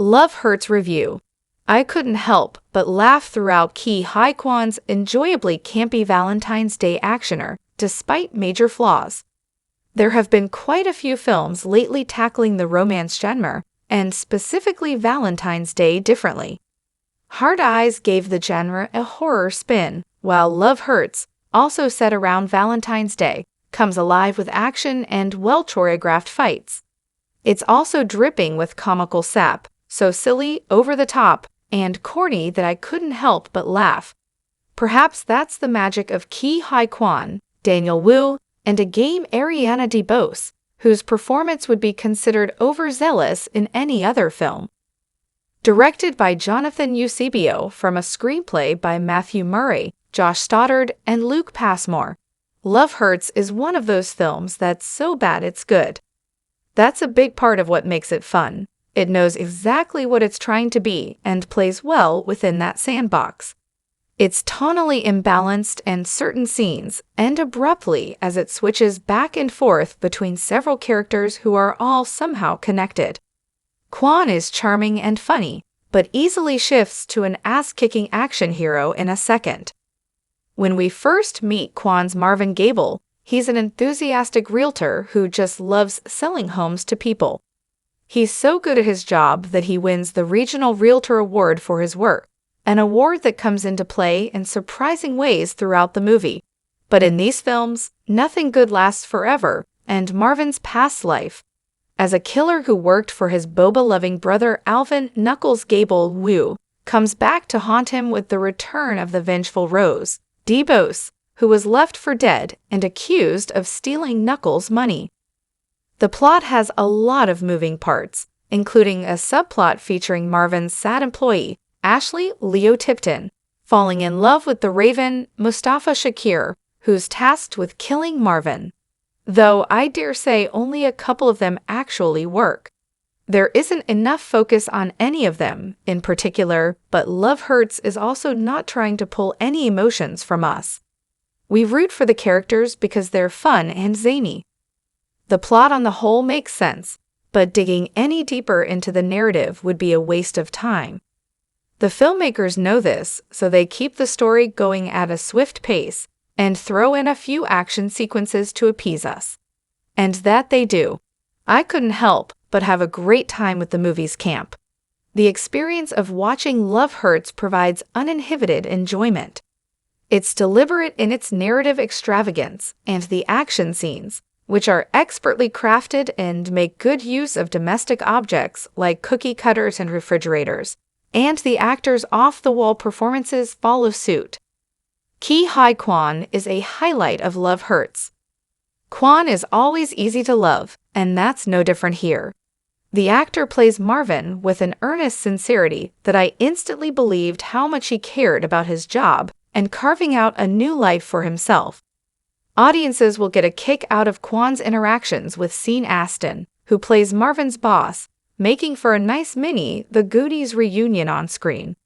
Love Hurts review. I couldn't help but laugh throughout Quan's enjoyably campy Valentine's Day actioner, despite major flaws. There have been quite a few films lately tackling the romance genre, and specifically Valentine's Day differently. Hard Eyes gave the genre a horror spin, while Love Hurts, also set around Valentine's Day, comes alive with action and well-choreographed fights. It's also dripping with comical sap, so silly, over-the-top, and corny that I couldn't help but laugh. Perhaps that's the magic of Quan, Daniel Wu, and a game Ariana DeBose, whose performance would be considered overzealous in any other film. Directed by Jonathan Eusebio from a screenplay by Matthew Murray, Josh Stoddard, and Luke Passmore, Love Hurts is one of those films that's so bad it's good. That's a big part of what makes it fun. It knows exactly what it's trying to be and plays well within that sandbox. It's tonally imbalanced in certain scenes end abruptly as it switches back and forth between several characters who are all somehow connected. Quan is charming and funny, but easily shifts to an ass-kicking action hero in a second. When we first meet Quan's Marvin Gable, he's an enthusiastic realtor who just loves selling homes to people. He's so good at his job that he wins the Regional Realtor Award for his work, an award that comes into play in surprising ways throughout the movie. But in these films, nothing good lasts forever, and Marvin's past life, as a killer who worked for his boba-loving brother Alvin Knuckles Gable Wu, comes back to haunt him with the return of the vengeful Rose DeBose, who was left for dead and accused of stealing Knuckles' money. The plot has a lot of moving parts, including a subplot featuring Marvin's sad employee, Ashley Leo Tipton, falling in love with the Raven, Mustafa Shakir, who's tasked with killing Marvin. Though I dare say only a couple of them actually work. There isn't enough focus on any of them in particular, but Love Hurts is also not trying to pull any emotions from us. We root for the characters because they're fun and zany. The plot on the whole makes sense, but digging any deeper into the narrative would be a waste of time. The filmmakers know this, so they keep the story going at a swift pace and throw in a few action sequences to appease us. And that they do. I couldn't help but have a great time with the movie's camp. The experience of watching Love Hurts provides uninhibited enjoyment. It's deliberate in its narrative extravagance and the action scenes, which are expertly crafted and make good use of domestic objects like cookie cutters and refrigerators, and the actors' off-the-wall performances follow suit. Quan is a highlight of Love Hurts. Quan is always easy to love, and that's no different here. The actor plays Marvin with an earnest sincerity that I instantly believed how much he cared about his job and carving out a new life for himself. Audiences will get a kick out of Quan's interactions with Sean Astin, who plays Marvin's boss, making for a nice The Goodies reunion on screen.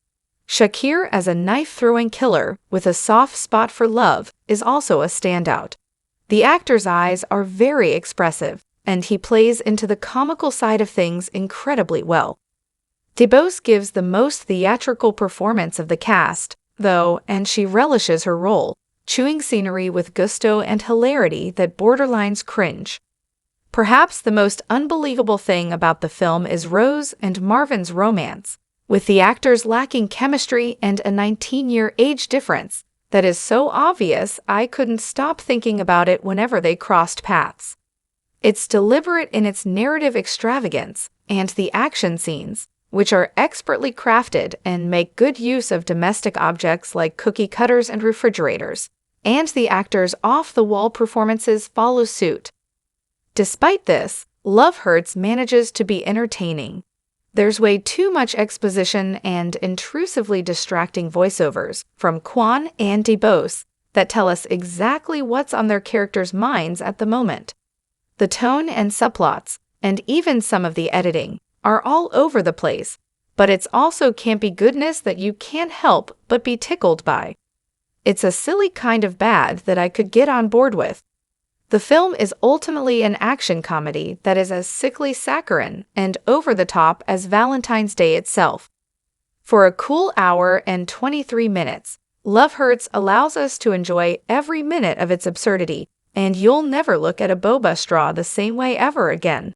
Shakir as a knife-throwing killer with a soft spot for love is also a standout. The actor's eyes are very expressive, and he plays into the comical side of things incredibly well. DeBose gives the most theatrical performance of the cast, though, and she relishes her role, chewing scenery with gusto and hilarity that borderlines cringe. Perhaps the most unbelievable thing about the film is Rose and Marvin's romance, with the actors lacking chemistry and a 19-year age difference that is so obvious I couldn't stop thinking about it whenever they crossed paths. It's deliberate in its narrative extravagance and the action scenes, which are expertly crafted and make good use of domestic objects like cookie cutters and refrigerators, and the actors' off-the-wall performances follow suit. Despite this, Love Hurts manages to be entertaining. There's way too much exposition and intrusively distracting voiceovers from Quan and DeBose that tell us exactly what's on their characters' minds at the moment. The tone and subplots, and even some of the editing, are all over the place, but it's also campy goodness that you can't help but be tickled by. It's a silly kind of bad that I could get on board with. The film is ultimately an action comedy that is as sickly saccharine and over the top as Valentine's Day itself. For a cool hour and 23 minutes, Love Hurts allows us to enjoy every minute of its absurdity, and you'll never look at a boba straw the same way ever again.